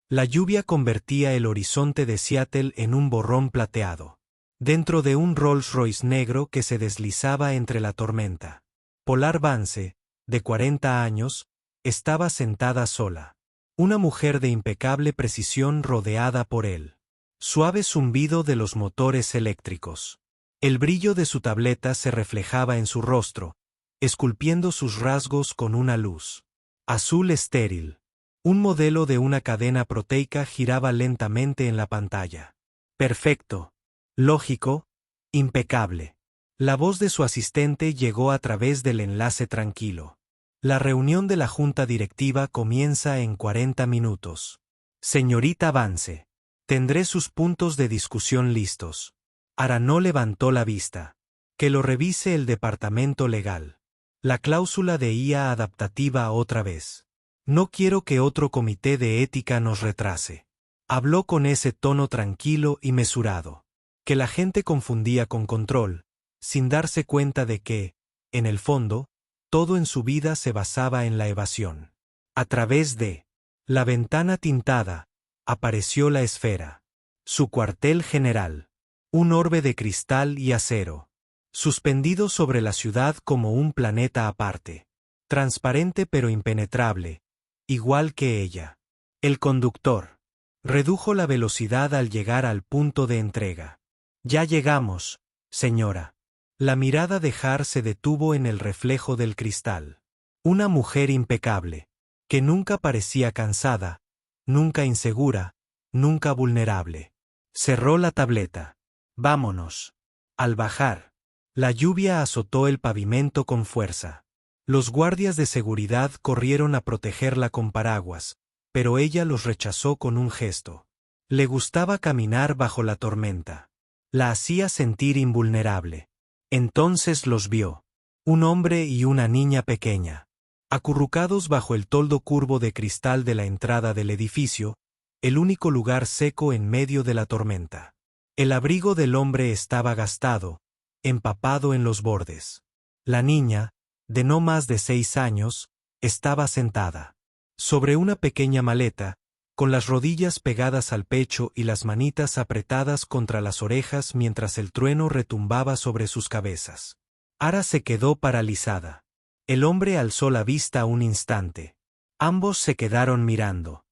La lluvia convertía el horizonte de Seattle en un borrón plateado. Dentro de un Rolls Royce negro que se deslizaba entre la tormenta. Polar Vance, de 40 años, estaba sentada sola. Una mujer de impecable precisión rodeada por él. Suave zumbido de los motores eléctricos. El brillo de su tableta se reflejaba en su rostro, esculpiendo sus rasgos con una luz azul estéril. Un modelo de una cadena proteica giraba lentamente en la pantalla. Perfecto. Lógico. Impecable. La voz de su asistente llegó a través del enlace tranquilo. La reunión de la junta directiva comienza en 40 minutos. Señorita Vance. Tendré sus puntos de discusión listos. Ara no levantó la vista. Que lo revise el departamento legal. La cláusula de IA adaptativa otra vez. No quiero que otro comité de ética nos retrase. Habló con ese tono tranquilo y mesurado, que la gente confundía con control, sin darse cuenta de que, en el fondo, todo en su vida se basaba en la evasión. A través de la ventana tintada, apareció la esfera. Su cuartel general. Un orbe de cristal y acero. Suspendido sobre la ciudad como un planeta aparte. Transparente pero impenetrable. Igual que ella. El conductor redujo la velocidad al llegar al punto de entrega. Ya llegamos, señora. La mirada de Har se detuvo en el reflejo del cristal. Una mujer impecable, que nunca parecía cansada, nunca insegura, nunca vulnerable. Cerró la tableta. Vámonos. Al bajar, la lluvia azotó el pavimento con fuerza. Los guardias de seguridad corrieron a protegerla con paraguas, pero ella los rechazó con un gesto. Le gustaba caminar bajo la tormenta. La hacía sentir invulnerable. Entonces los vio. Un hombre y una niña pequeña. Acurrucados bajo el toldo curvo de cristal de la entrada del edificio, el único lugar seco en medio de la tormenta. El abrigo del hombre estaba gastado, empapado en los bordes. La niña, de no más de 6 años, estaba sentada sobre una pequeña maleta, con las rodillas pegadas al pecho y las manitas apretadas contra las orejas mientras el trueno retumbaba sobre sus cabezas. Ara se quedó paralizada. El hombre alzó la vista un instante. Ambos se quedaron mirando.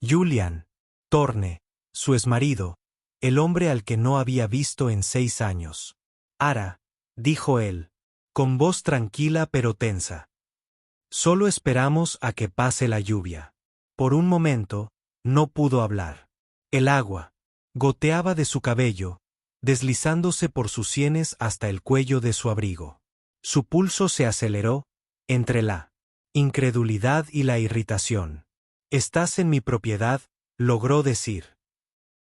Julian Thorne, su exmarido, el hombre al que no había visto en 6 años. Ara, dijo él, con voz tranquila pero tensa. Solo esperamos a que pase la lluvia. Por un momento, no pudo hablar. El agua goteaba de su cabello, deslizándose por sus sienes hasta el cuello de su abrigo. Su pulso se aceleró, entre la incredulidad y la irritación. «Estás en mi propiedad», logró decir.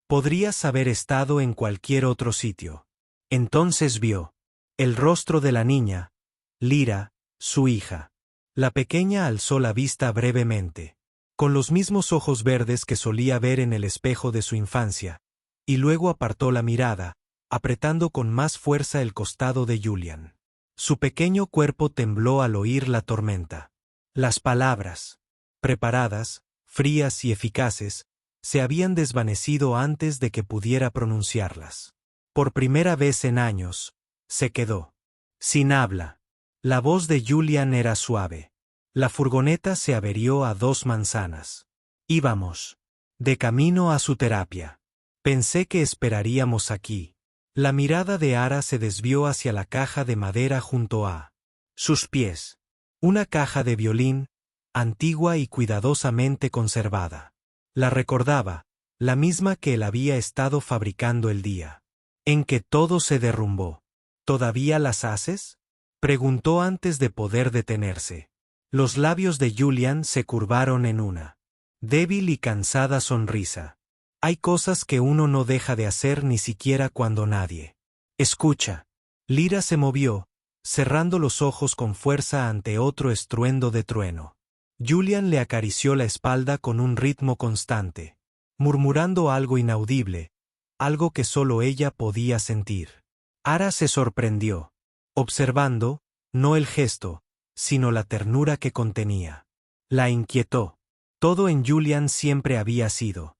Podrías haber estado en cualquier otro sitio. Entonces vio el rostro de la niña, Lyra, su hija. La pequeña alzó la vista brevemente, con los mismos ojos verdes que solía ver en el espejo de su infancia, y luego apartó la mirada, apretando con más fuerza el costado de Julian. Su pequeño cuerpo tembló al oír la tormenta. Las palabras, preparadas, frías y eficaces, se habían desvanecido antes de que pudiera pronunciarlas. Por primera vez en años, se quedó sin habla. La voz de Julian era suave. La furgoneta se averió a 2 manzanas. Íbamos de camino a su terapia. Pensé que esperaríamos aquí. La mirada de Ara se desvió hacia la caja de madera junto a sus pies. Una caja de violín, antigua y cuidadosamente conservada. La recordaba, la misma que él había estado fabricando el día en que todo se derrumbó. ¿Todavía las haces?, preguntó antes de poder detenerse. Los labios de Julian se curvaron en una débil y cansada sonrisa. Hay cosas que uno no deja de hacer ni siquiera cuando nadie escucha. Lyra se movió, cerrando los ojos con fuerza ante otro estruendo de trueno. Julian le acarició la espalda con un ritmo constante, murmurando algo inaudible, algo que solo ella podía sentir. Ara se sorprendió, observando, no el gesto, sino la ternura que contenía. La inquietó. Todo en Julian siempre había sido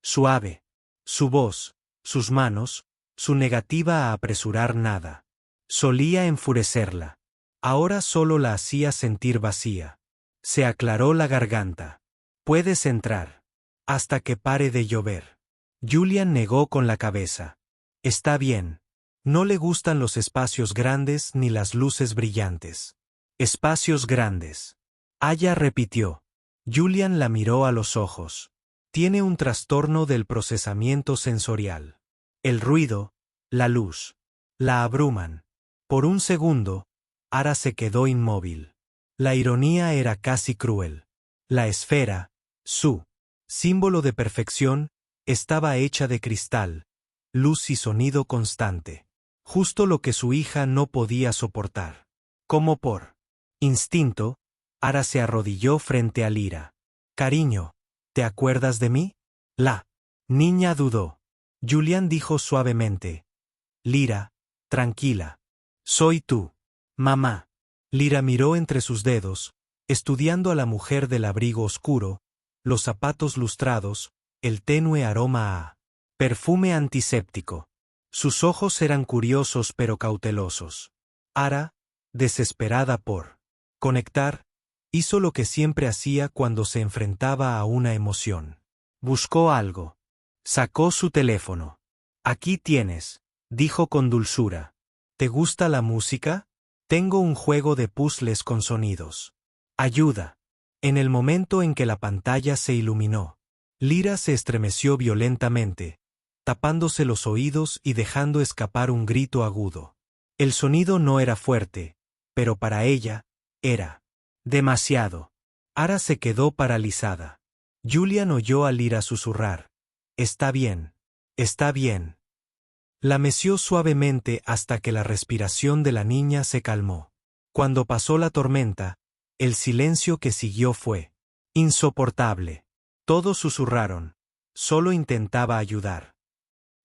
Suave. Su voz, sus manos, su negativa a apresurar nada. Solía enfurecerla. Ahora solo la hacía sentir vacía. Se aclaró la garganta. Puedes entrar. Hasta que pare de llover. Julian negó con la cabeza. Está bien. No le gustan los espacios grandes ni las luces brillantes. Espacios grandes. Aya repitió. Julian la miró a los ojos. Tiene un trastorno del procesamiento sensorial. El ruido, la luz, la abruman. Por un segundo, Ara se quedó inmóvil. La ironía era casi cruel. La esfera, su símbolo de perfección, estaba hecha de cristal, luz y sonido constante. Justo lo que su hija no podía soportar. Como por instinto, Ara se arrodilló frente a Lyra. Cariño, ¿te acuerdas de mí? La niña dudó. Julian dijo suavemente. Lyra, tranquila. Soy tú. Mamá. Lyra miró entre sus dedos, estudiando a la mujer del abrigo oscuro, los zapatos lustrados, el tenue aroma a perfume antiséptico. Sus ojos eran curiosos pero cautelosos. Ara, desesperada por conectar, hizo lo que siempre hacía cuando se enfrentaba a una emoción. Buscó algo. Sacó su teléfono. Aquí tienes, dijo con dulzura. ¿Te gusta la música? Tengo un juego de puzzles con sonidos. Ayuda. En el momento en que la pantalla se iluminó, Lyra se estremeció violentamente, tapándose los oídos y dejando escapar un grito agudo. El sonido no era fuerte, pero para ella, era demasiado. Ara se quedó paralizada. Julian oyó a Lyra susurrar. Está bien. Está bien. La meció suavemente hasta que la respiración de la niña se calmó. Cuando pasó la tormenta, el silencio que siguió fue insoportable. Todos susurraron. Solo intentaba ayudar.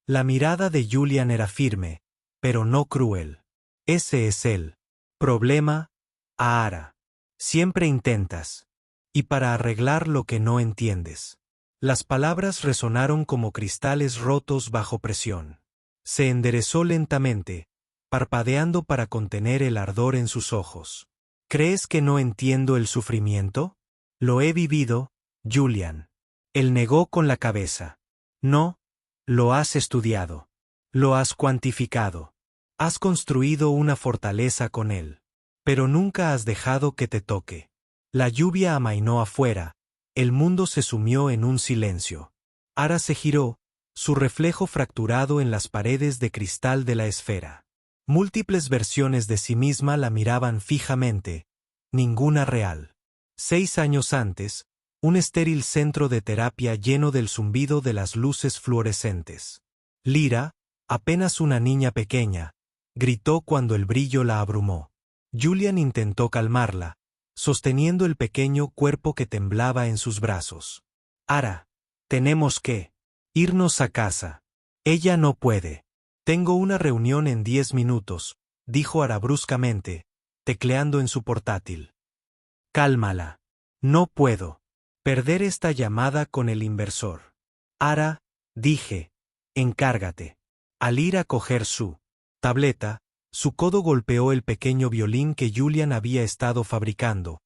La mirada de Julian era firme, pero no cruel. Ese es el problema, Ara. Siempre intentas. Y para arreglar lo que no entiendes. Las palabras resonaron como cristales rotos bajo presión. Se enderezó lentamente, parpadeando para contener el ardor en sus ojos. ¿Crees que no entiendo el sufrimiento? Lo he vivido, Julian. Él negó con la cabeza. No, lo has estudiado. Lo has cuantificado. Has construido una fortaleza con él. Pero nunca has dejado que te toque. La lluvia amainó afuera, el mundo se sumió en un silencio. Ara se giró, su reflejo fracturado en las paredes de cristal de la esfera. Múltiples versiones de sí misma la miraban fijamente, ninguna real. 6 años antes, un estéril centro de terapia lleno del zumbido de las luces fluorescentes. Lyra, apenas una niña pequeña, gritó cuando el brillo la abrumó. Julian intentó calmarla, sosteniendo el pequeño cuerpo que temblaba en sus brazos. Ara, tenemos que irnos a casa. Ella no puede. Tengo una reunión en 10 minutos, dijo Ara bruscamente, tecleando en su portátil. Cálmala. No puedo perder esta llamada con el inversor. Ara, dije, encárgate. Al ir a coger su tableta, su codo golpeó el pequeño violín que Julian había estado fabricando,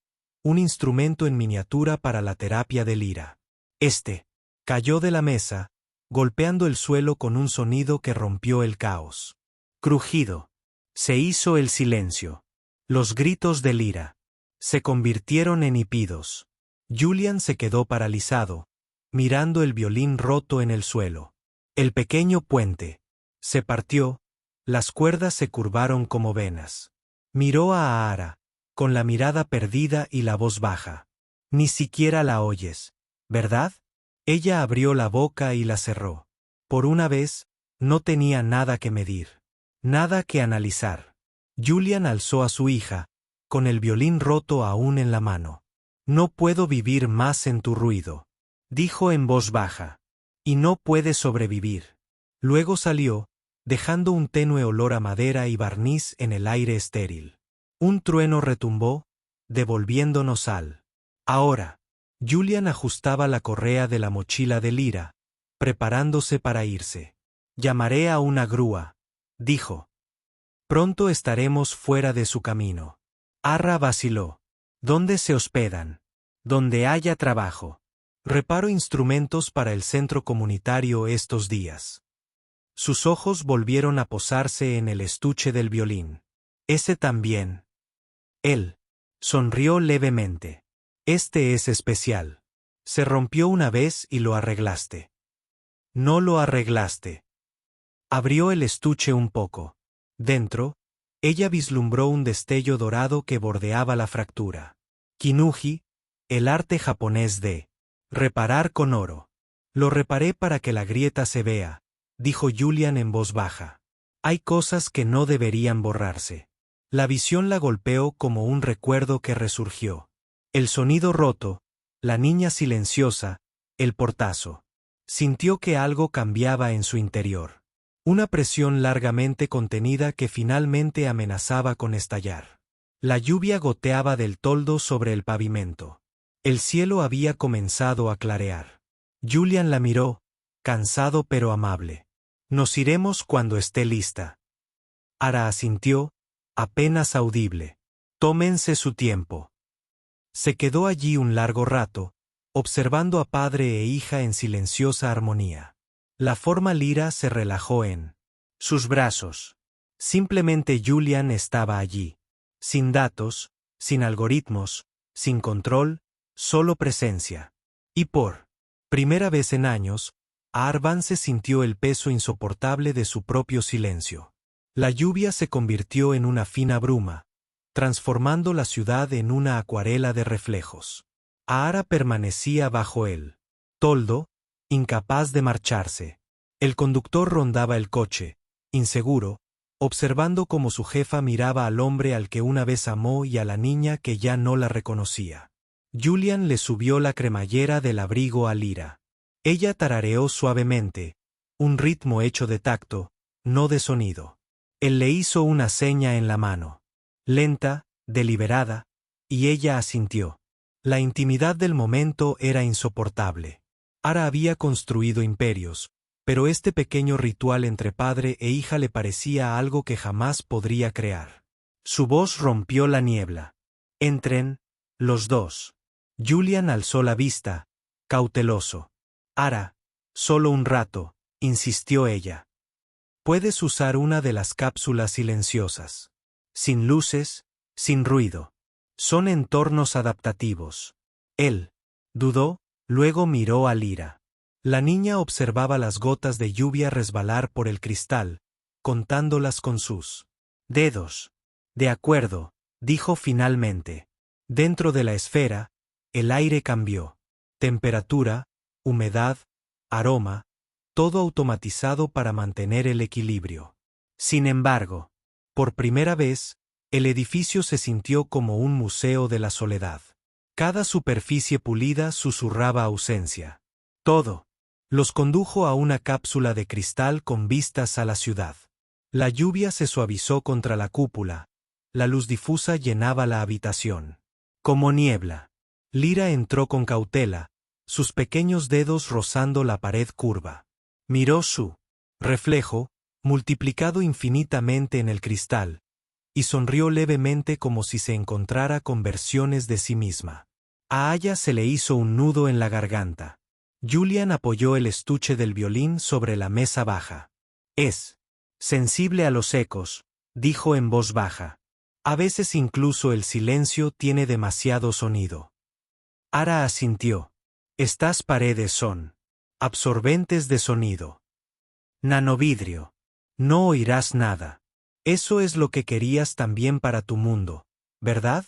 un instrumento en miniatura para la terapia de Lyra. Este cayó de la mesa, golpeando el suelo con un sonido que rompió el caos. Crujido. Se hizo el silencio. Los gritos de Lyra se convirtieron en hipidos. Julian se quedó paralizado, mirando el violín roto en el suelo. El pequeño puente se partió. Las cuerdas se curvaron como venas. Miró a Ara, con la mirada perdida y la voz baja. Ni siquiera la oyes, ¿verdad? Ella abrió la boca y la cerró. Por una vez, no tenía nada que medir. Nada que analizar. Julian alzó a su hija, con el violín roto aún en la mano. No puedo vivir más en tu ruido, dijo en voz baja. Y no puedes sobrevivir. Luego salió, dejando un tenue olor a madera y barniz en el aire estéril. Un trueno retumbó, devolviéndonos al. Ahora, Julian ajustaba la correa de la mochila de Lyra, preparándose para irse. Llamaré a una grúa, dijo. Pronto estaremos fuera de su camino. Arra vaciló. ¿Dónde se hospedan? Donde haya trabajo. Reparo instrumentos para el centro comunitario estos días. Sus ojos volvieron a posarse en el estuche del violín. Ese también. Él sonrió levemente. Este es especial. Se rompió una vez y lo arreglaste. No lo arreglaste. Abrió el estuche un poco. Dentro, ella vislumbró un destello dorado que bordeaba la fractura. Kinuji, el arte japonés de reparar con oro. Lo reparé para que la grieta se vea, dijo Julian en voz baja. Hay cosas que no deberían borrarse. La visión la golpeó como un recuerdo que resurgió. El sonido roto, la niña silenciosa, el portazo. Sintió que algo cambiaba en su interior. Una presión largamente contenida que finalmente amenazaba con estallar. La lluvia goteaba del toldo sobre el pavimento. El cielo había comenzado a clarear. Julian la miró, cansado pero amable. Nos iremos cuando esté lista. Ara asintió, apenas audible. Tómense su tiempo. Se quedó allí un largo rato, observando a padre e hija en silenciosa armonía. La forma lira se relajó en sus brazos. Simplemente Julian estaba allí. Sin datos, sin algoritmos, sin control, solo presencia. Y por primera vez en años, Arvan se sintió el peso insoportable de su propio silencio. La lluvia se convirtió en una fina bruma, transformando la ciudad en una acuarela de reflejos. Aara permanecía bajo el toldo, incapaz de marcharse. El conductor rondaba el coche, inseguro, observando cómo su jefa miraba al hombre al que una vez amó y a la niña que ya no la reconocía. Julian le subió la cremallera del abrigo a Lyra. Ella tarareó suavemente, un ritmo hecho de tacto, no de sonido. Él le hizo una seña en la mano. Lenta, deliberada, y ella asintió. La intimidad del momento era insoportable. Ara había construido imperios, pero este pequeño ritual entre padre e hija le parecía algo que jamás podría crear. Su voz rompió la niebla. Entren, los dos. Julian alzó la vista, cauteloso. Ara, solo un rato, insistió ella. Puedes usar una de las cápsulas silenciosas. Sin luces, sin ruido. Son entornos adaptativos. Él dudó, luego miró a Lyra. La niña observaba las gotas de lluvia resbalar por el cristal, contándolas con sus dedos. De acuerdo, dijo finalmente. Dentro de la esfera, el aire cambió. Temperatura, humedad, aroma, todo automatizado para mantener el equilibrio. Sin embargo, por primera vez, el edificio se sintió como un museo de la soledad. Cada superficie pulida susurraba ausencia. Todo los condujo a una cápsula de cristal con vistas a la ciudad. La lluvia se suavizó contra la cúpula. La luz difusa llenaba la habitación. Como niebla. Lyra entró con cautela, sus pequeños dedos rozando la pared curva. Miró su reflejo, multiplicado infinitamente en el cristal, y sonrió levemente como si se encontrara con versiones de sí misma. A Aya se le hizo un nudo en la garganta. Julian apoyó el estuche del violín sobre la mesa baja. Es sensible a los ecos, dijo en voz baja. A veces incluso el silencio tiene demasiado sonido. Ara asintió. Estas paredes son absorbentes de sonido. Nanovidrio. No oirás nada. Eso es lo que querías también para tu mundo, ¿verdad?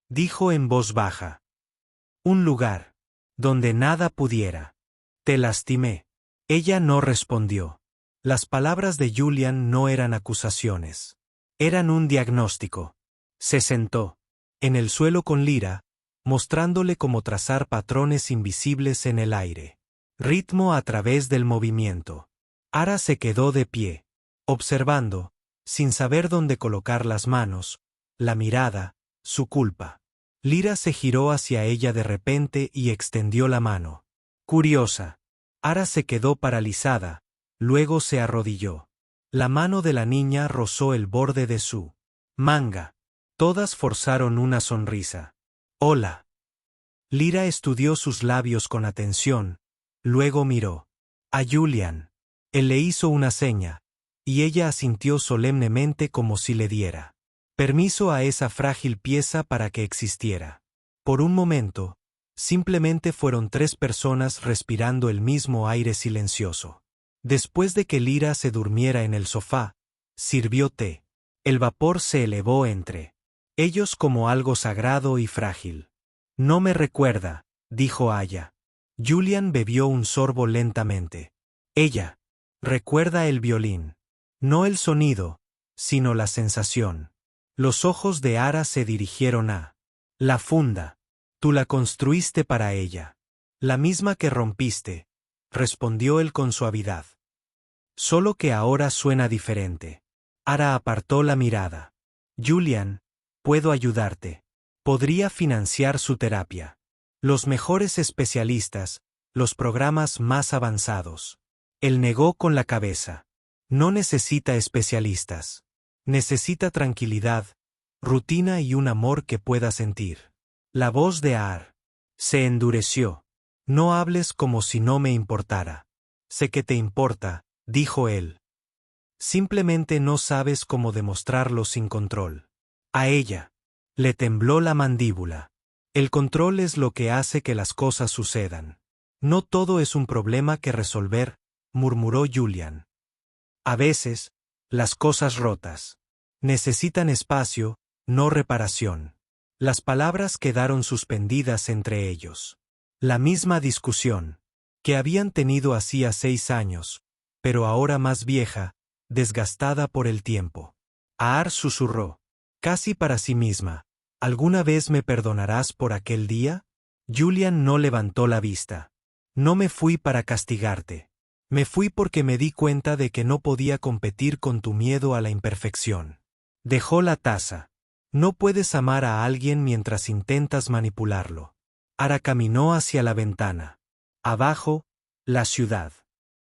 Dijo en voz baja. Un lugar donde nada pudiera. Te lastimé. Ella no respondió. Las palabras de Julian no eran acusaciones. Eran un diagnóstico. Se sentó en el suelo con Lyra, mostrándole cómo trazar patrones invisibles en el aire. Ritmo a través del movimiento. Ara se quedó de pie, observando, sin saber dónde colocar las manos, la mirada, su culpa. Lyra se giró hacia ella de repente y extendió la mano. Curiosa. Ara se quedó paralizada, luego se arrodilló. La mano de la niña rozó el borde de su manga. Todas forzaron una sonrisa. Hola. Lyra estudió sus labios con atención, luego miró a Julian. Él le hizo una seña, y ella asintió solemnemente como si le diera permiso a esa frágil pieza para que existiera. Por un momento, simplemente fueron 3 personas respirando el mismo aire silencioso. Después de que Lyra se durmiera en el sofá, sirvió té. El vapor se elevó entre ellos como algo sagrado y frágil. No me recuerda, dijo Aya. Julian bebió un sorbo lentamente. Ella recuerda el violín. No el sonido, sino la sensación. Los ojos de Ara se dirigieron a la funda. Tú la construiste para ella. La misma que rompiste, respondió él con suavidad. Solo que ahora suena diferente. Ara apartó la mirada. Julian, puedo ayudarte. Podría financiar su terapia. Los mejores especialistas, los programas más avanzados. Él negó con la cabeza. No necesita especialistas. Necesita tranquilidad, rutina y un amor que pueda sentir. La voz de Ar se endureció. No hables como si no me importara. Sé que te importa, dijo él. Simplemente no sabes cómo demostrarlo sin control. A ella le tembló la mandíbula. El control es lo que hace que las cosas sucedan. No todo es un problema que resolver, murmuró Julian. A veces, las cosas rotas necesitan espacio, no reparación. Las palabras quedaron suspendidas entre ellos. La misma discusión que habían tenido hacía 6 años, pero ahora más vieja, desgastada por el tiempo. Aar susurró, casi para sí misma, ¿alguna vez me perdonarás por aquel día? Julian no levantó la vista. No me fui para castigarte. Me fui porque me di cuenta de que no podía competir con tu miedo a la imperfección. Dejó la taza. No puedes amar a alguien mientras intentas manipularlo. Ara caminó hacia la ventana. Abajo, la ciudad.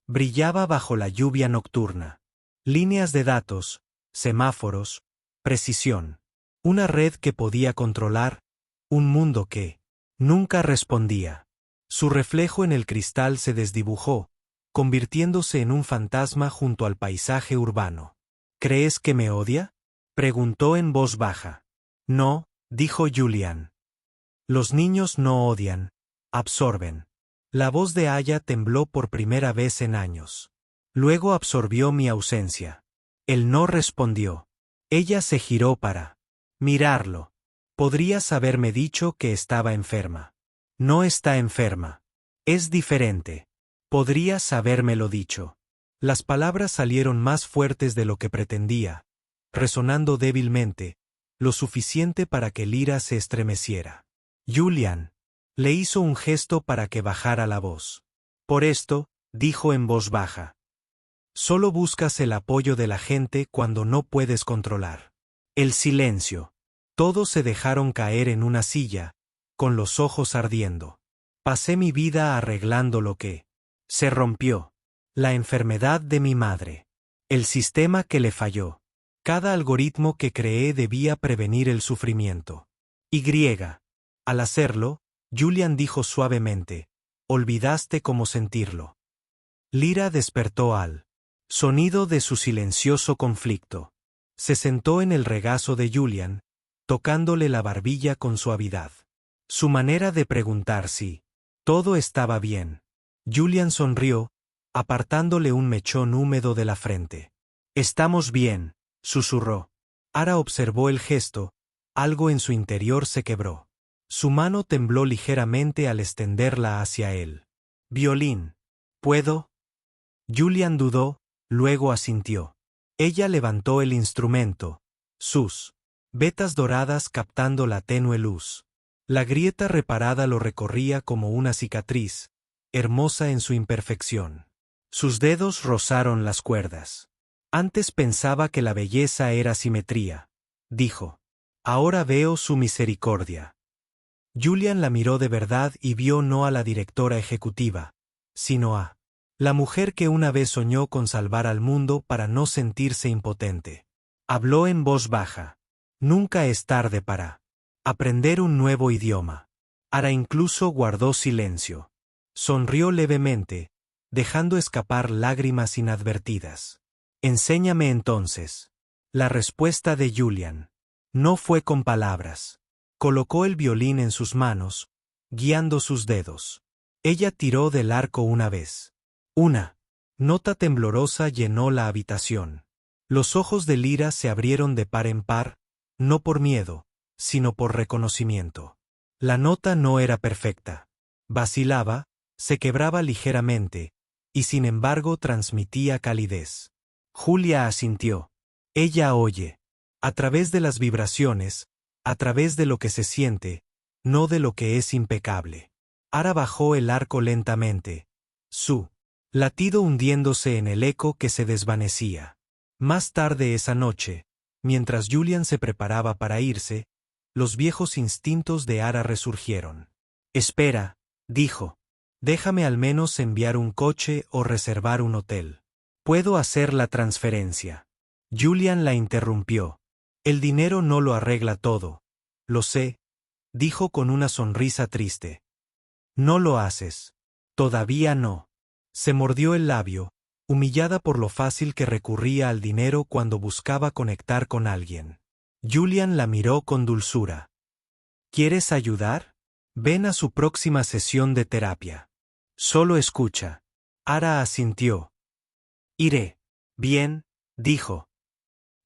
Brillaba bajo la lluvia nocturna. Líneas de datos, semáforos, precisión. Una red que podía controlar, un mundo que nunca respondía. Su reflejo en el cristal se desdibujó, convirtiéndose en un fantasma junto al paisaje urbano. ¿Crees que me odia?, preguntó en voz baja. No, dijo Julian. Los niños no odian, absorben. La voz de Aya tembló por primera vez en años. Luego absorbió mi ausencia. Él no respondió. Ella se giró para mirarlo. Podrías haberme dicho que estaba enferma. No está enferma. Es diferente. Podrías habérmelo dicho. Las palabras salieron más fuertes de lo que pretendía, resonando débilmente, lo suficiente para que Lyra se estremeciera. Julian le hizo un gesto para que bajara la voz. Por esto, dijo en voz baja. Solo buscas el apoyo de la gente cuando no puedes controlar. El silencio. Todos se dejaron caer en una silla, con los ojos ardiendo. Pasé mi vida arreglando lo que se rompió. La enfermedad de mi madre. El sistema que le falló. Cada algoritmo que creé debía prevenir el sufrimiento. Y, al hacerlo, Julian dijo suavemente, olvidaste cómo sentirlo. Lyra despertó al sonido de su silencioso conflicto. Se sentó en el regazo de Julian, tocándole la barbilla con suavidad. Su manera de preguntar si todo estaba bien. Julian sonrió, apartándole un mechón húmedo de la frente. Estamos bien, susurró. Ara observó el gesto, algo en su interior se quebró. Su mano tembló ligeramente al extenderla hacia él. Violín. ¿Puedo? Julian dudó, luego asintió. Ella levantó el instrumento, sus vetas doradas captando la tenue luz. La grieta reparada lo recorría como una cicatriz, hermosa en su imperfección. Sus dedos rozaron las cuerdas. Antes pensaba que la belleza era simetría, dijo. Ahora veo su misericordia. Julian la miró de verdad y vio no a la directora ejecutiva, sino a La mujer que una vez soñó con salvar al mundo para no sentirse impotente. Habló en voz baja. Nunca es tarde para aprender un nuevo idioma. Ara incluso guardó silencio. Sonrió levemente, dejando escapar lágrimas inadvertidas. Enséñame entonces. La respuesta de Julian. No fue con palabras. Colocó el violín en sus manos, guiando sus dedos. Ella tiró del arco una vez. Una nota temblorosa llenó la habitación. Los ojos de Lyra se abrieron de par en par, no por miedo, sino por reconocimiento. La nota no era perfecta. Vacilaba, se quebraba ligeramente, y sin embargo transmitía calidez. Julia asintió. Ella oye. A través de las vibraciones, a través de lo que se siente, no de lo que es impecable. Ara bajó el arco lentamente. Su latido hundiéndose en el eco que se desvanecía. Más tarde esa noche, mientras Julian se preparaba para irse, los viejos instintos de Ara resurgieron. Espera, dijo. Déjame al menos enviar un coche o reservar un hotel. Puedo hacer la transferencia. Julian la interrumpió. El dinero no lo arregla todo. Lo sé, dijo con una sonrisa triste. No lo haces. Todavía no. Se mordió el labio, humillada por lo fácil que recurría al dinero cuando buscaba conectar con alguien. Julian la miró con dulzura. ¿Quieres ayudar? Ven a su próxima sesión de terapia. Solo escucha. Ara asintió. Iré. Bien, dijo.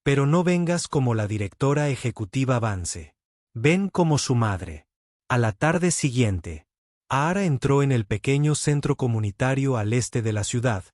Pero no vengas como la directora ejecutiva Vance. Ven como su madre. A la tarde siguiente, Ara entró en el pequeño centro comunitario al este de la ciudad,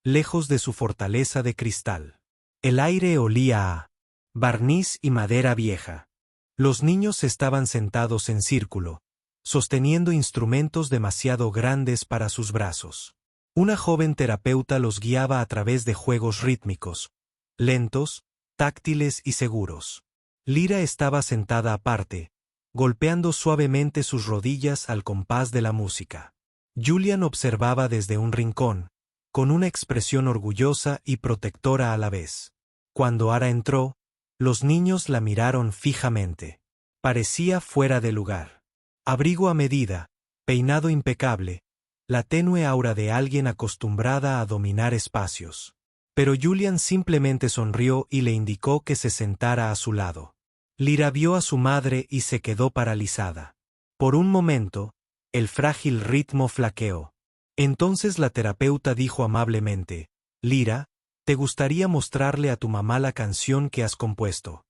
lejos de su fortaleza de cristal. El aire olía a barniz y madera vieja. Los niños estaban sentados en círculo, sosteniendo instrumentos demasiado grandes para sus brazos. Una joven terapeuta los guiaba a través de juegos rítmicos, lentos, táctiles y seguros. Lyra estaba sentada aparte, golpeando suavemente sus rodillas al compás de la música. Julian observaba desde un rincón, con una expresión orgullosa y protectora a la vez. Cuando Ara entró, los niños la miraron fijamente. Parecía fuera de lugar. Abrigo a medida, peinado impecable, la tenue aura de alguien acostumbrada a dominar espacios. Pero Julian simplemente sonrió y le indicó que se sentara a su lado. Lyra vio a su madre y se quedó paralizada. Por un momento, el frágil ritmo flaqueó. Entonces la terapeuta dijo amablemente, Lyra, ¿te gustaría mostrarle a tu mamá la canción que has compuesto?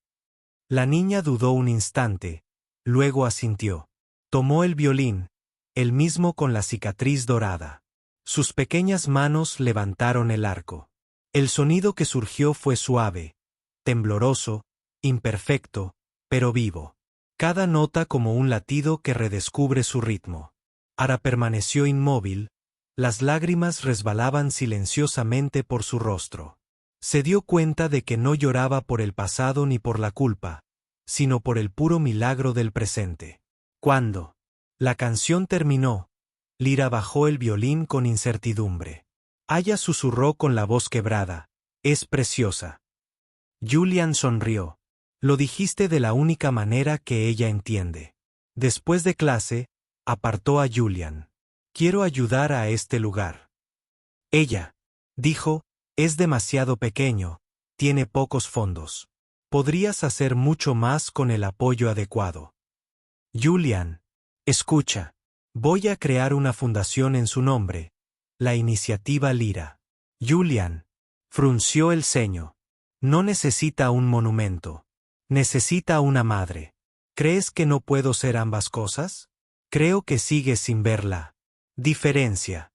La niña dudó un instante, luego asintió. Tomó el violín, el mismo con la cicatriz dorada. Sus pequeñas manos levantaron el arco. El sonido que surgió fue suave, tembloroso, imperfecto, pero vivo. Cada nota como un latido que redescubre su ritmo. Ara permaneció inmóvil, las lágrimas resbalaban silenciosamente por su rostro. Se dio cuenta de que no lloraba por el pasado ni por la culpa, sino por el puro milagro del presente. Cuando la canción terminó, Lyra bajó el violín con incertidumbre. Aya susurró con la voz quebrada, es preciosa. Julian sonrió. Lo dijiste de la única manera que ella entiende. Después de clase, apartó a Julian. Quiero ayudar a este lugar. Ella dijo, es demasiado pequeño, tiene pocos fondos. Podrías hacer mucho más con el apoyo adecuado. Julian, escucha. Voy a crear una fundación en su nombre, la iniciativa Lyra. Julian frunció el ceño. No necesita un monumento. Necesita una madre. ¿Crees que no puedo ser ambas cosas? Creo que sigues sin ver la diferencia.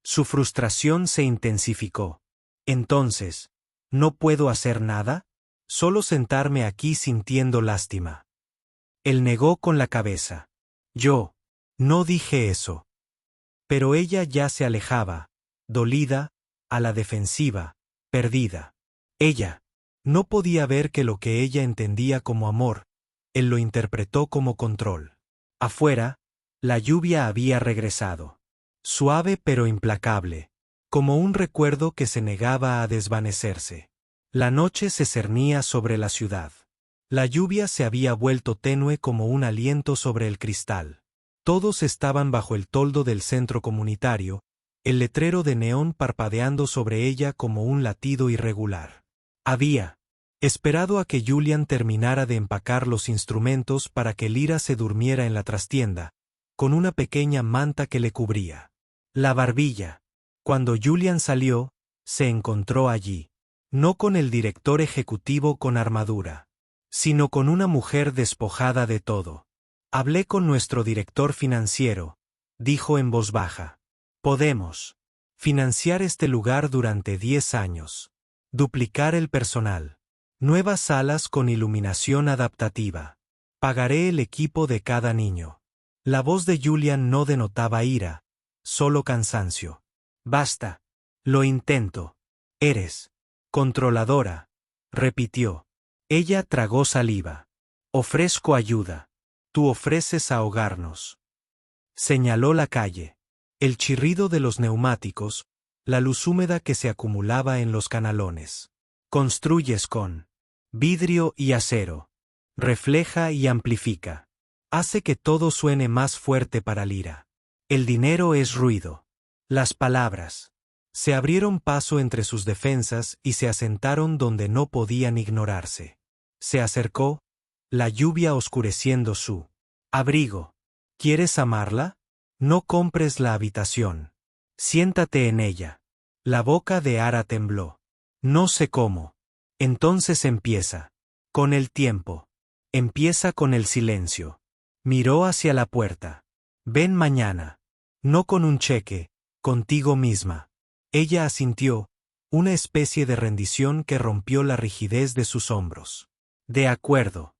Su frustración se intensificó. Entonces, ¿no puedo hacer nada? Solo sentarme aquí sintiendo lástima. Él negó con la cabeza. Yo no dije eso. Pero ella ya se alejaba, dolida, a la defensiva, perdida. Ella no podía ver que lo que ella entendía como amor, él lo interpretó como control. Afuera, la lluvia había regresado. Suave pero implacable, como un recuerdo que se negaba a desvanecerse. La noche se cernía sobre la ciudad. La lluvia se había vuelto tenue como un aliento sobre el cristal. Todos estaban bajo el toldo del centro comunitario, el letrero de neón parpadeando sobre ella como un latido irregular. Había esperado a que Julian terminara de empacar los instrumentos para que Lyra se durmiera en la trastienda, con una pequeña manta que le cubría la barbilla. Cuando Julian salió, se encontró allí, no con el director ejecutivo con armadura, sino con una mujer despojada de todo. Hablé con nuestro director financiero, dijo en voz baja. Podemos financiar este lugar durante 10 años. Duplicar el personal. Nuevas salas con iluminación adaptativa. Pagaré el equipo de cada niño. La voz de Julian no denotaba ira, solo cansancio. Basta. Lo intento. Eres controladora, repitió. Ella tragó saliva. Ofrezco ayuda. Tú ofreces ahogarnos. Señaló la calle. El chirrido de los neumáticos, la luz húmeda que se acumulaba en los canalones. Construyes con vidrio y acero. Refleja y amplifica. Hace que todo suene más fuerte para Lyra. El dinero es ruido. Las palabras se abrieron paso entre sus defensas y se asentaron donde no podían ignorarse. Se acercó, la lluvia oscureciendo su abrigo. ¿Quieres amarla? No compres la habitación. Siéntate en ella. La boca de Ara tembló. No sé cómo. Entonces empieza. Con el tiempo. Empieza con el silencio. Miró hacia la puerta. Ven mañana. No con un cheque, contigo misma. Ella asintió, una especie de rendición que rompió la rigidez de sus hombros. De acuerdo.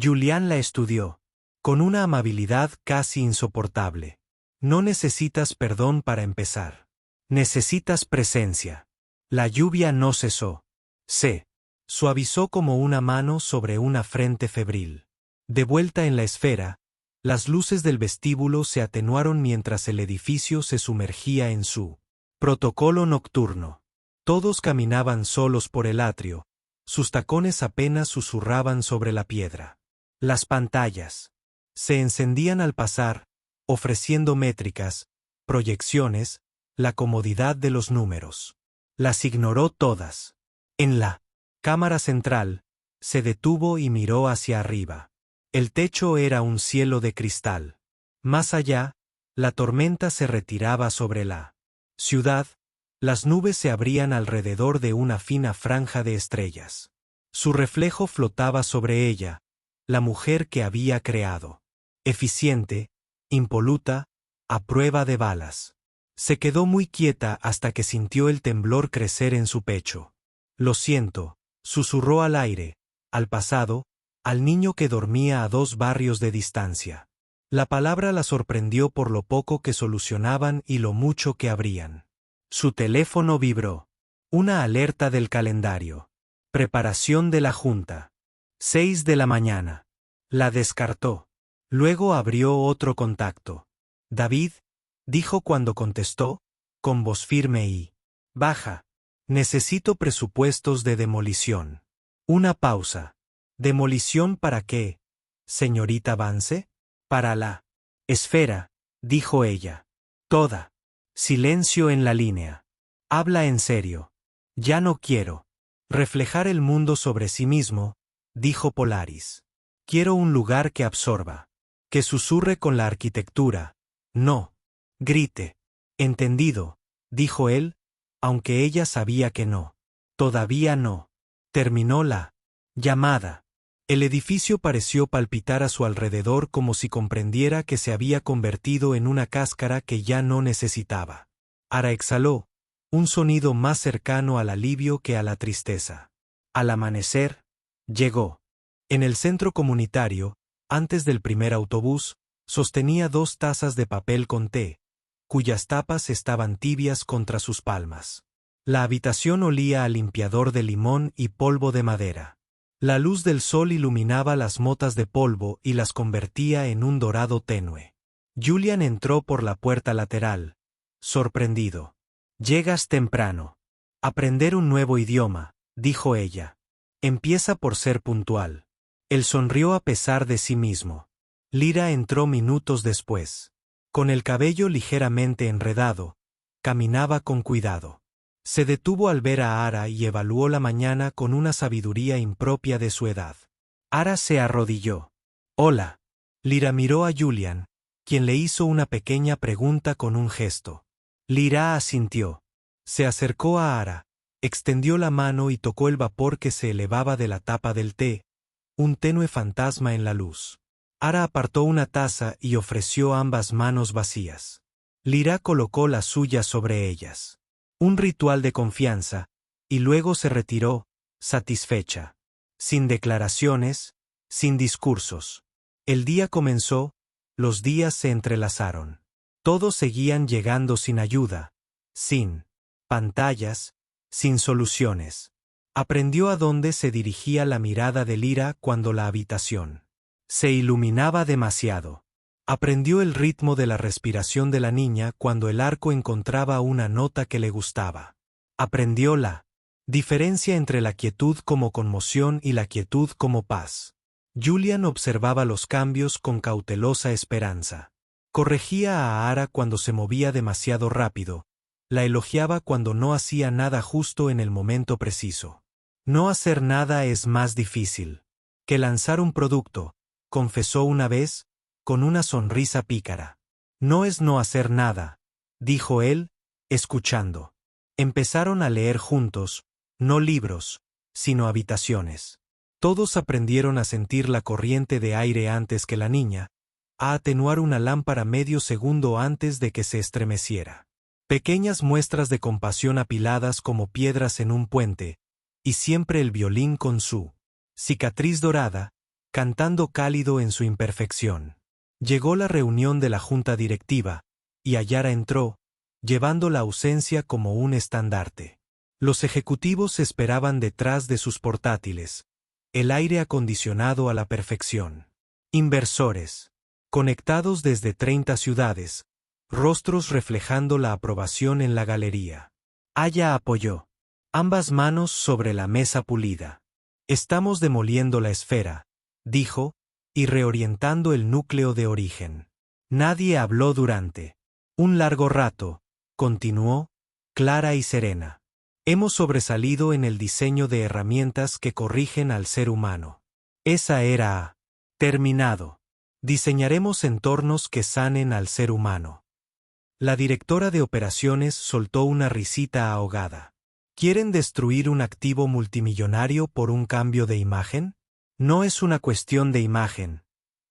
Julian la estudió, con una amabilidad casi insoportable. No necesitas perdón para empezar. Necesitas presencia. La lluvia no cesó. Se suavizó como una mano sobre una frente febril. De vuelta en la esfera, las luces del vestíbulo se atenuaron mientras el edificio se sumergía en su protocolo nocturno. Todos caminaban solos por el atrio, sus tacones apenas susurraban sobre la piedra. Las pantallas se encendían al pasar, ofreciendo métricas, proyecciones, la comodidad de los números. Las ignoró todas. En la cámara central, se detuvo y miró hacia arriba. El techo era un cielo de cristal. Más allá, la tormenta se retiraba sobre la ciudad, las nubes se abrían alrededor de una fina franja de estrellas. Su reflejo flotaba sobre ella, la mujer que había creado. Eficiente, impoluta, a prueba de balas. Se quedó muy quieta hasta que sintió el temblor crecer en su pecho. Lo siento, susurró al aire, al pasado, al niño que dormía a 2 barrios de distancia. La palabra la sorprendió por lo poco que solucionaban y lo mucho que abrían. Su teléfono vibró. Una alerta del calendario. Preparación de la junta. 6 de la mañana. La descartó. Luego abrió otro contacto. David, dijo cuando contestó, con voz firme y baja. Necesito presupuestos de demolición. Una pausa. ¿Demolición para qué, señorita Vance? Para la esfera, dijo ella. Toda. Silencio en la línea. Habla en serio. Ya no quiero reflejar el mundo sobre sí mismo, dijo Polaris. Quiero un lugar que absorba, que susurre con la arquitectura. No grite. Entendido, dijo él, aunque ella sabía que no. Todavía no. Terminó la llamada. El edificio pareció palpitar a su alrededor como si comprendiera que se había convertido en una cáscara que ya no necesitaba. Ara exhaló, un sonido más cercano al alivio que a la tristeza. Al amanecer, llegó. En el centro comunitario, antes del primer autobús, sostenía 2 tazas de papel con té, cuyas tapas estaban tibias contra sus palmas. La habitación olía a limpiador de limón y polvo de madera. La luz del sol iluminaba las motas de polvo y las convertía en un dorado tenue. Julian entró por la puerta lateral, sorprendido. Llegas temprano. Aprender un nuevo idioma, dijo ella. Empieza por ser puntual. Él sonrió a pesar de sí mismo. Lyra entró minutos después. Con el cabello ligeramente enredado, caminaba con cuidado. Se detuvo al ver a Ara y evaluó la mañana con una sabiduría impropia de su edad. Ara se arrodilló. Hola. Lyra miró a Julian, quien le hizo una pequeña pregunta con un gesto. Lyra asintió. Se acercó a Ara, extendió la mano y tocó el vapor que se elevaba de la tapa del té, un tenue fantasma en la luz. Ara apartó una taza y ofreció ambas manos vacías. Lyra colocó la suya sobre ellas. Un ritual de confianza, y luego se retiró, satisfecha. Sin declaraciones, sin discursos. El día comenzó, los días se entrelazaron. Todos seguían llegando sin ayuda, sin pantallas, sin soluciones. Aprendió a dónde se dirigía la mirada de Lyra cuando la habitación se iluminaba demasiado. Aprendió el ritmo de la respiración de la niña cuando el arco encontraba una nota que le gustaba. Aprendió la diferencia entre la quietud como conmoción y la quietud como paz. Julian observaba los cambios con cautelosa esperanza. Corregía a Ara cuando se movía demasiado rápido, la elogiaba cuando no hacía nada justo en el momento preciso. No hacer nada es más difícil que lanzar un producto, confesó una vez, con una sonrisa pícara. No es no hacer nada, dijo él, escuchando. Empezaron a leer juntos, no libros, sino habitaciones. Todos aprendieron a sentir la corriente de aire antes que la niña, a atenuar una lámpara medio segundo antes de que se estremeciera. Pequeñas muestras de compasión apiladas como piedras en un puente, y siempre el violín con su cicatriz dorada, cantando cálido en su imperfección. Llegó la reunión de la junta directiva, y Ayara entró, llevando la ausencia como un estandarte. Los ejecutivos esperaban detrás de sus portátiles, el aire acondicionado a la perfección. Inversores, conectados desde 30 ciudades, rostros reflejando la aprobación en la galería. Aya apoyó ambas manos sobre la mesa pulida. Estamos demoliendo la esfera, dijo, y reorientando el núcleo de origen. Nadie habló durante un largo rato, continuó, clara y serena. Hemos sobresalido en el diseño de herramientas que corrigen al ser humano. Esa era terminado. Diseñaremos entornos que sanen al ser humano. La directora de operaciones soltó una risita ahogada. ¿Quieren destruir un activo multimillonario por un cambio de imagen? No es una cuestión de imagen,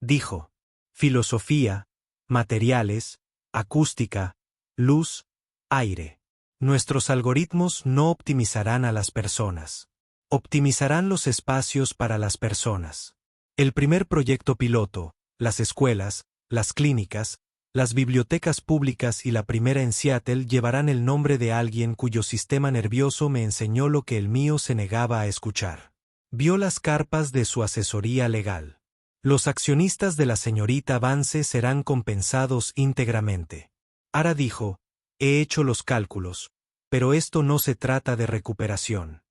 dijo. Filosofía, materiales, acústica, luz, aire. Nuestros algoritmos no optimizarán a las personas. Optimizarán los espacios para las personas. El primer proyecto piloto, las escuelas, las clínicas, las bibliotecas públicas y la primera en Seattle llevarán el nombre de alguien cuyo sistema nervioso me enseñó lo que el mío se negaba a escuchar. Vio las carpas de su asesoría legal. Los accionistas de la señorita Vance serán compensados íntegramente. Ara dijo, he hecho los cálculos, pero esto no se trata de recuperación.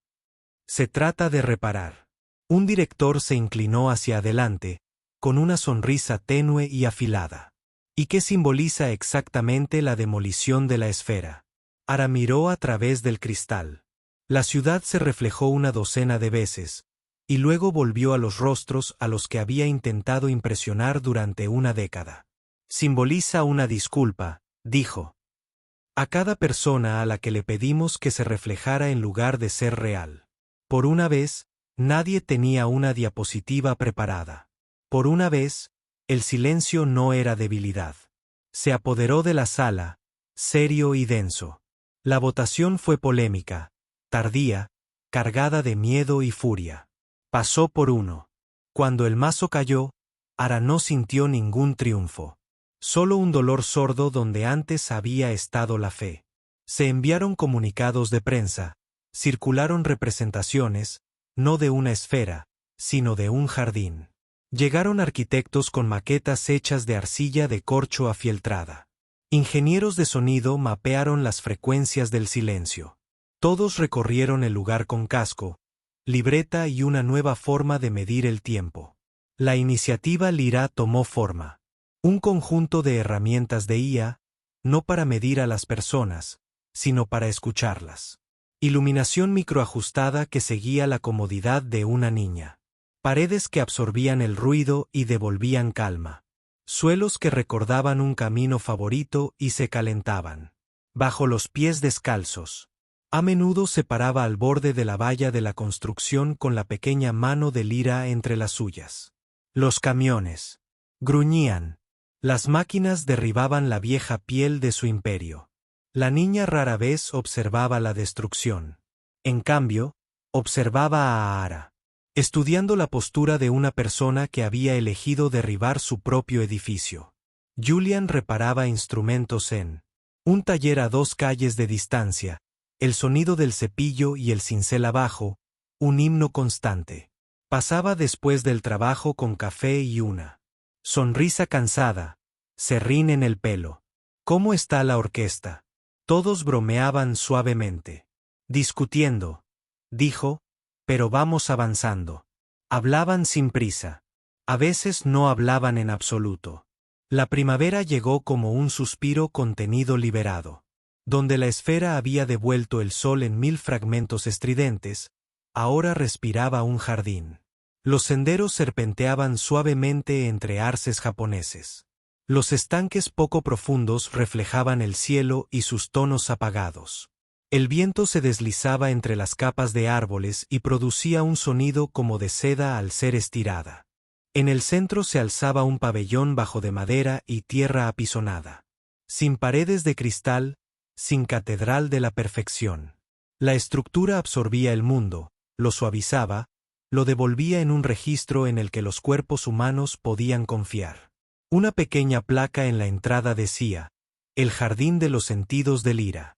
Se trata de reparar. Un director se inclinó hacia adelante, con una sonrisa tenue y afilada. ¿Y qué simboliza exactamente la demolición de la esfera? Ara miró a través del cristal. La ciudad se reflejó una docena de veces, y luego volvió a los rostros a los que había intentado impresionar durante una década. Simboliza una disculpa, dijo. A cada persona a la que le pedimos que se reflejara en lugar de ser real. Por una vez, nadie tenía una diapositiva preparada. Por una vez, el silencio no era debilidad. Se apoderó de la sala, serio y denso. La votación fue polémica, tardía, cargada de miedo y furia. Pasó por uno. Cuando el mazo cayó, Ara no sintió ningún triunfo. Solo un dolor sordo donde antes había estado la fe. Se enviaron comunicados de prensa, circularon representaciones, no de una esfera, sino de un jardín. Llegaron arquitectos con maquetas hechas de arcilla de corcho afieltrada. Ingenieros de sonido mapearon las frecuencias del silencio. Todos recorrieron el lugar con casco, libreta y una nueva forma de medir el tiempo. La iniciativa Lyra tomó forma. Un conjunto de herramientas de IA, no para medir a las personas, sino para escucharlas. Iluminación microajustada que seguía la comodidad de una niña. Paredes que absorbían el ruido y devolvían calma. Suelos que recordaban un camino favorito y se calentaban. Bajo los pies descalzos. A menudo se paraba al borde de la valla de la construcción con la pequeña mano de Lyra entre las suyas. Los camiones. Gruñían. Las máquinas derribaban la vieja piel de su imperio. La niña rara vez observaba la destrucción. En cambio, observaba a Ara, estudiando la postura de una persona que había elegido derribar su propio edificio. Julian reparaba instrumentos en un taller a 2 calles de distancia, el sonido del cepillo y el cincel abajo, un himno constante. Pasaba después del trabajo con café y una sonrisa cansada, serrín en el pelo. ¿Cómo está la orquesta? Todos bromeaban suavemente. Discutiendo, dijo, pero vamos avanzando. Hablaban sin prisa. A veces no hablaban en absoluto. La primavera llegó como un suspiro contenido liberado. Donde la esfera había devuelto el sol en 1000 fragmentos estridentes, ahora respiraba un jardín. Los senderos serpenteaban suavemente entre arces japoneses. Los estanques poco profundos reflejaban el cielo y sus tonos apagados. El viento se deslizaba entre las capas de árboles y producía un sonido como de seda al ser estirada. En el centro se alzaba un pabellón bajo de madera y tierra apisonada. Sin paredes de cristal, sin catedral de la perfección. La estructura absorbía el mundo, lo suavizaba, lo devolvía en un registro en el que los cuerpos humanos podían confiar. Una pequeña placa en la entrada decía, el jardín de los sentidos de Lyra.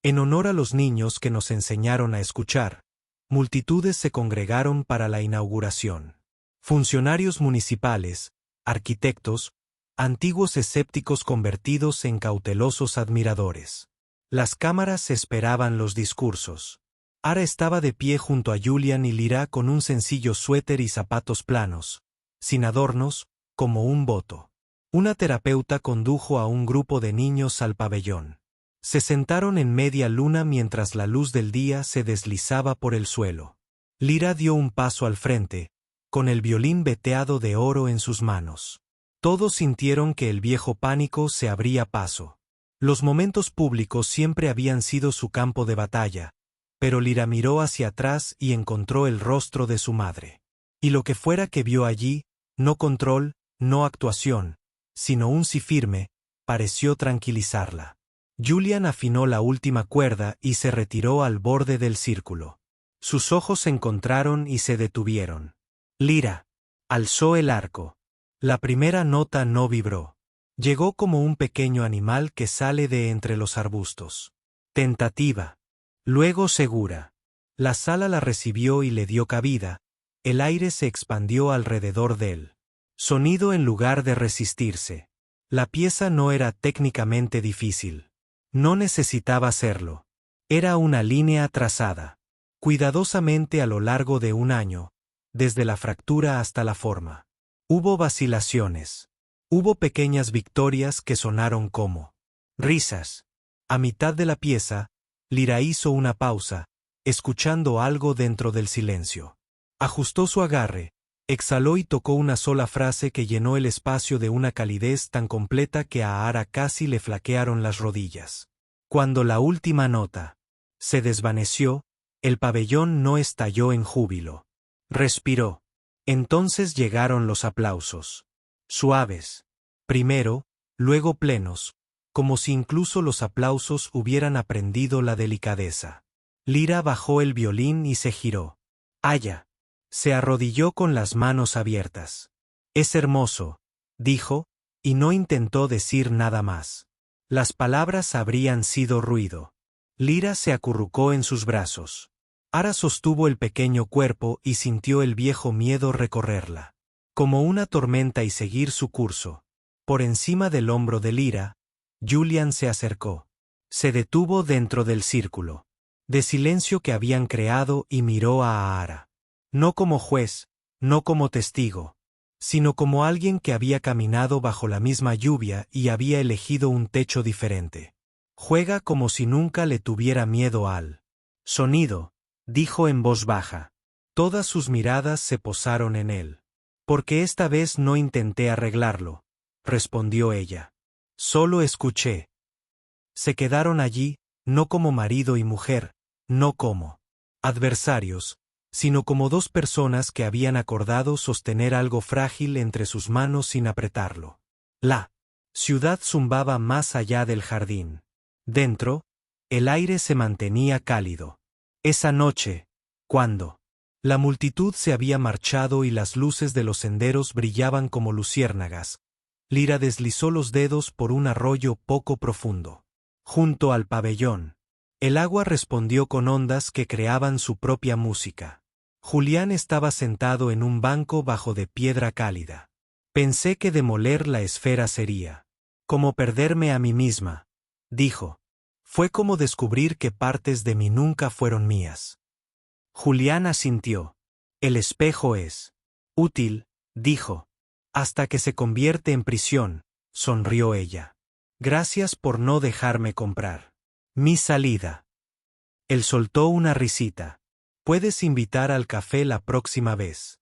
En honor a los niños que nos enseñaron a escuchar, multitudes se congregaron para la inauguración. Funcionarios municipales, arquitectos, antiguos escépticos convertidos en cautelosos admiradores. Las cámaras esperaban los discursos. Ara estaba de pie junto a Julian y Lyra con un sencillo suéter y zapatos planos, sin adornos, como un voto. Una terapeuta condujo a un grupo de niños al pabellón. Se sentaron en media luna mientras la luz del día se deslizaba por el suelo. Lyra dio un paso al frente, con el violín veteado de oro en sus manos. Todos sintieron que el viejo pánico se abría paso. Los momentos públicos siempre habían sido su campo de batalla, pero Lyra miró hacia atrás y encontró el rostro de su madre. Y lo que fuera que vio allí, no control, no actuación, sino un sí firme, pareció tranquilizarla. Julian afinó la última cuerda y se retiró al borde del círculo. Sus ojos se encontraron y se detuvieron. Lyra alzó el arco. La primera nota no vibró. Llegó como un pequeño animal que sale de entre los arbustos. Tentativa. Luego segura. La sala la recibió y le dio cabida. El aire se expandió alrededor de él. Sonido en lugar de resistirse. La pieza no era técnicamente difícil. No necesitaba serlo. Era una línea trazada, cuidadosamente a lo largo de un año, desde la fractura hasta la forma. Hubo vacilaciones. Hubo pequeñas victorias que sonaron como risas. A mitad de la pieza, Lyra hizo una pausa, escuchando algo dentro del silencio. Ajustó su agarre, exhaló y tocó una sola frase que llenó el espacio de una calidez tan completa que a Ara casi le flaquearon las rodillas. Cuando la última nota se desvaneció, el pabellón no estalló en júbilo. Respiró. Entonces llegaron los aplausos. Suaves. Primero, luego plenos, como si incluso los aplausos hubieran aprendido la delicadeza. Lyra bajó el violín y se giró. ¡Aya! Se arrodilló con las manos abiertas. Es hermoso, dijo, y no intentó decir nada más. Las palabras habrían sido ruido. Lyra se acurrucó en sus brazos. Ara sostuvo el pequeño cuerpo y sintió el viejo miedo recorrerla. Como una tormenta y seguir su curso. Por encima del hombro de Lyra, Julian se acercó. Se detuvo dentro del círculo de silencio que habían creado y miró a Aara. No como juez, no como testigo, sino como alguien que había caminado bajo la misma lluvia y había elegido un techo diferente. Juega como si nunca le tuviera miedo al sonido, dijo en voz baja. Todas sus miradas se posaron en él. Porque esta vez no intenté arreglarlo, respondió ella. Solo escuché. Se quedaron allí, no como marido y mujer, no como adversarios, sino como dos personas que habían acordado sostener algo frágil entre sus manos sin apretarlo. La ciudad zumbaba más allá del jardín. Dentro, el aire se mantenía cálido. Esa noche, cuando la multitud se había marchado y las luces de los senderos brillaban como luciérnagas, Lyra deslizó los dedos por un arroyo poco profundo. Junto al pabellón, el agua respondió con ondas que creaban su propia música. Julián estaba sentado en un banco bajo de piedra cálida. Pensé que demoler la esfera sería como perderme a mí misma, dijo. Fue como descubrir que partes de mí nunca fueron mías. Julián asintió. El espejo es útil, dijo. Hasta que se convierte en prisión, sonrió ella. Gracias por no dejarme comprar mi salida. Él soltó una risita. Puedes invitar al café la próxima vez.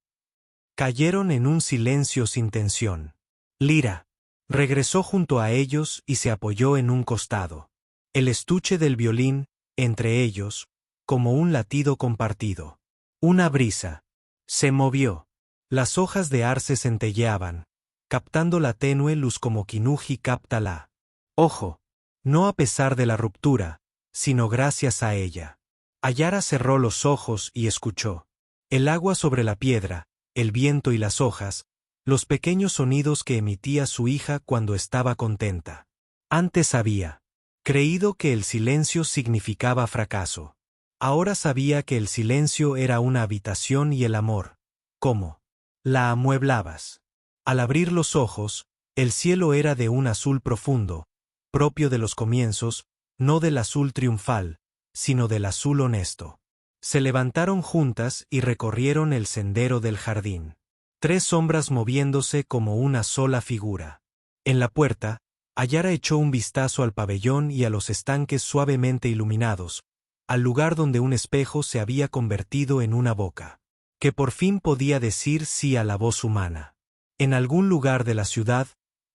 Cayeron en un silencio sin tensión. Lyra regresó junto a ellos y se apoyó en un costado. El estuche del violín, entre ellos, como un latido compartido. Una brisa. Se movió. Las hojas de arce centelleaban, captando la tenue luz como Kinuji capta la ojo. No a pesar de la ruptura, sino gracias a ella. Ayara cerró los ojos y escuchó. El agua sobre la piedra, el viento y las hojas, los pequeños sonidos que emitía su hija cuando estaba contenta. Antes había creído que el silencio significaba fracaso. Ahora sabía que el silencio era una habitación y el amor. ¿Cómo la amueblabas? Al abrir los ojos, el cielo era de un azul profundo, propio de los comienzos, no del azul triunfal, sino del azul honesto. Se levantaron juntas y recorrieron el sendero del jardín. 3 sombras moviéndose como una sola figura. En la puerta, Ayara echó un vistazo al pabellón y a los estanques suavemente iluminados, al lugar donde un espejo se había convertido en una boca, que por fin podía decir sí a la voz humana. En algún lugar de la ciudad,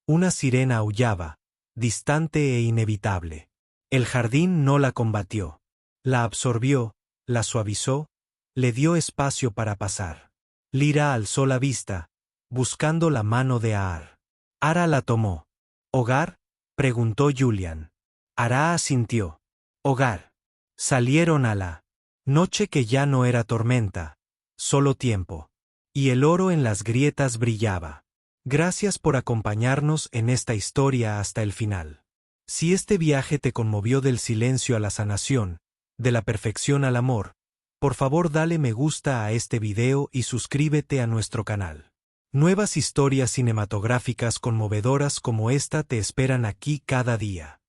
una sirena aullaba, distante e inevitable. El jardín no la combatió. La absorbió, la suavizó, le dio espacio para pasar. Lyra alzó la vista, buscando la mano de Aar. Aara la tomó. ¿Hogar?, preguntó Julian. Aara asintió. Hogar. Salieron a la noche que ya no era tormenta, solo tiempo. Y el oro en las grietas brillaba. Gracias por acompañarnos en esta historia hasta el final. Si este viaje te conmovió del silencio a la sanación, de la perfección al amor, por favor dale me gusta a este video y suscríbete a nuestro canal. Nuevas historias cinematográficas conmovedoras como esta te esperan aquí cada día.